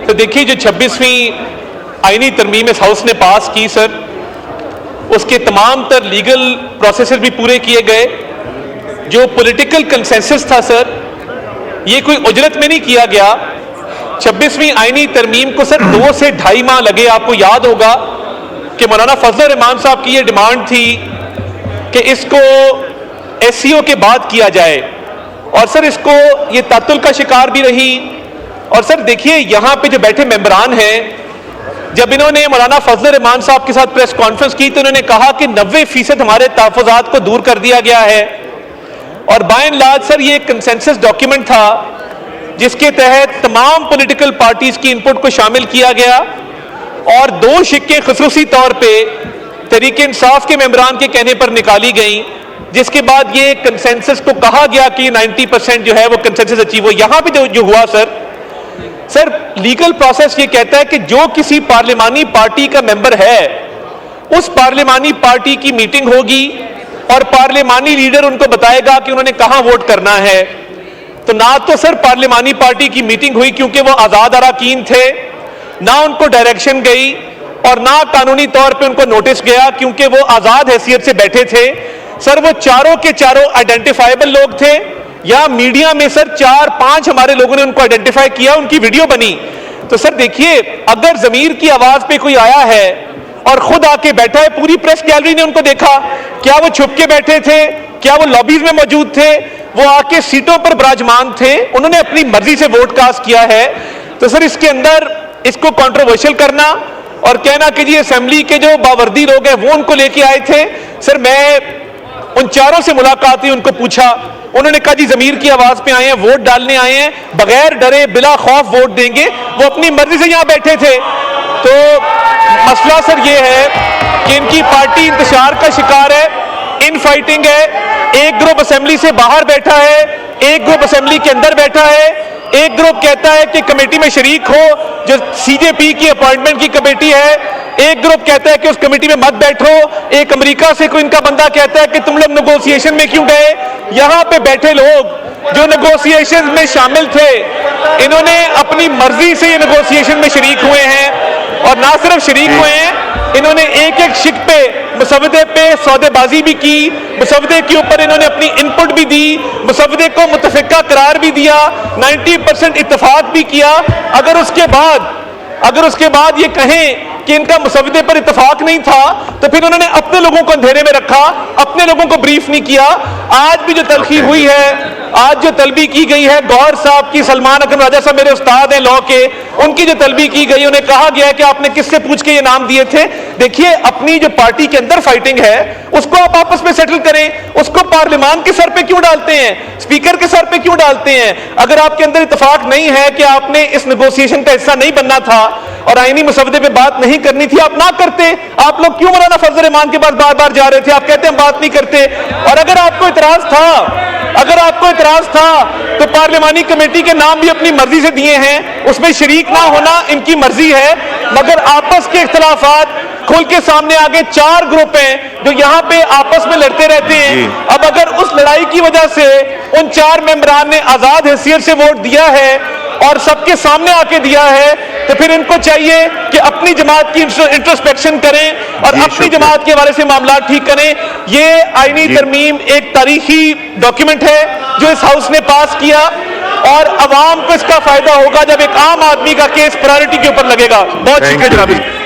तो देखिए, जो 26वीं आईनी तरमीम इस हाउस ने पास की सर, उसके तमाम तर लीगल प्रोसेसेस भी पूरे किए गए। जो पॉलिटिकल कंसेंसस था सर, ये कोई उजरत में नहीं किया गया। 26वीं आईनी तरमीम को सर 2 से 2.5 माह लगे। आपको याद होगा कि मौलाना फजल रहमान साहब की ये डिमांड थी कि इसको एससीओ के बाद किया जाए, और सर इसको ये तातुल का शिकार भी रही। और सर देखिए, यहां पे जो बैठे मेंबरान हैं, जब इन्होंने मौलाना फजल रहमान साहब के साथ प्रेस कॉन्फ्रेंस की तो इन्होंने कहा कि 90% हमारे तहफ़्फ़ुज़ात को दूर कर दिया गया है। और बाय एंड लार्ज सर ये एक कंसेंसस डॉक्यूमेंट था जिसके तहत तमाम पॉलिटिकल पार्टीज की इनपुट को शामिल किया गया, और 2 शिक्के खसूसी तौर पे तहरीक इंसाफ के मेंबरान के कहने पर निकाली गई, जिसके बाद ये कंसेंसस को कहा गया कि 90% जो है वो कंसेंसस अचीव हो। यहां पे जो हुआ सर लीगल प्रोसेस ये कहता है कि जो किसी पार्लिमानी पार्टी का मेंबर है, उस पार्लिमानी पार्टी की मीटिंग होगी और पार्लिमानी लीडर उनको बताएगा कि उन्होंने कहां वोट करना है। तो ना तो सर पार्लिमानी पार्टी की मीटिंग हुई क्योंकि वो आजाद अराकीन थे, ना उनको डायरेक्शन गई, और ना कानूनी तौर पे उनको नोटिस गया क्योंकि वो आजाद हैसियत से बैठे थे। सर वो चारों के चारों आइडेंटिफाइबल लोग थे, या मीडिया में सर 4-5 हमारे लोगों ने उनको आइडेंटिफाई किया, उनकी वीडियो बनी। तो सर देखिए, अगर जमीर की आवाज पे कोई आया है और खुद आके बैठा है, पूरी प्रेस गैलरी ने उनको देखा, क्या वो छुप के बैठे थे, क्या वो लॉबीज में मौजूद थे, वो आके सीटों पर विराजमान थे, उन्होंने अपनी मर्जी से वोट कास्ट किया है। तो सर इसके अंदर इसको कंट्रोवर्शियल करना और कहना कि जी असेंबली के जो बावर्दी लोग हैं वो उनको लेके आए थे। सर मैं उन चारों से मुलाकात हुई, उनको पूछा, उन्होंने कहा जी जमीर की आवाज पे आए हैं, वोट डालने आए हैं, बगैर डरे बिला खौफ वोट देंगे। वो अपनी मर्जी से यहां बैठे थे। तो मसला सर ये है कि इनकी पार्टी इंतशार का शिकार है, इन फाइटिंग है। एक ग्रुप असेंबली से बाहर बैठा है, एक ग्रुप असेंबली के अंदर बैठा है। एक ग्रुप कहता है कि कमेटी में शरीक हो, जो सीजेपी की अपॉइंटमेंट की कमेटी है। एक ग्रुप कहता है कि उस कमेटी में मत बैठो। एक अमेरिका से कोई इनका बंदा कहता है कि तुम लोग नेगोशिएशन में क्यों गए। यहां पे बैठे लोग जो नेगोशिएशन में शामिल थे, इन्होंने अपनी मर्जी से ये नेगोशिएशन में शरीक हुए हैं, और ना सिर्फ शरीक हुए हैं, इन्होंने एक शिक पे मुसवदे पे सौदेबाजी भी की, मुसवदे के ऊपर इन्होंने अपनी इनपुट भी दी, मुसवदे को मुतफिका करार भी दिया, 90% इत्तेफाक भी किया। अगर उसके बाद ये कहें कि इनका मुसवदे पर इत्तेफाक नहीं था, तो फिर उन्होंने अपने लोगों को अंधेरे में रखा, अपने लोगों को ब्रीफ नहीं किया। आज भी जो तलखी हुई है, आज जो तलबी की गई है गौहर साहब की, सलमान अकरम राजा साहब मेरे उस्ताद हैं लॉ के, उनकी जो तलबी की गई, उन्हें कहा गया है कि आपने किससे पूछ के ये नाम दिए थे। देखिए, अपनी जो पार्टी के अंदर फाइटिंग है उसको आप आपस में सेटल करें, उसको पार्लियामान के सर पे क्यों डालते हैं, स्पीकर के सर पे क्यों डालते हैं। अगर आपके अंदर इत्तेफाक नहीं है कि आपने इस नेगोशिएशन का हिस्सा नहीं बनना था और आईनी मुसवदे पे बात नहीं करनी थी, आप ना करते। आप लोग क्यों मौलाना फजल रहमान के पास बार बार जा रहे थे। आप कहते हैं हम बात नहीं करते। और अगर आपको इतराज था तो पार्लियामानी कमेटी के नाम भी अपनी मर्जी से दिए हैं, उसमें शरीक ना होना इनकी मर्जी है, मगर आपस के इख्तलाफात खुल के सामने आगे 4 ग्रुप हैं जो यहां पे आपस में लड़ते रहते हैं। अब अगर उस लड़ाई की वजह से उन 4 मेंबरान ने आजाद हैसियत से वोट दिया है और सबके सामने आके दिया है, तो फिर इनको चाहिए कि अपनी जमात की इंट्रोस्पेक्शन करें और अपनी जमात के हवाले से मामला ठीक करें। ये आईनी तरमीम एक तारीखी डॉक्यूमेंट है जो इस हाउस ने पास किया, और अवाम को इसका फायदा होगा जब एक आम आदमी का केस प्रायोरिटी के ऊपर लगेगा। बहुत शुक्रिया जनाब।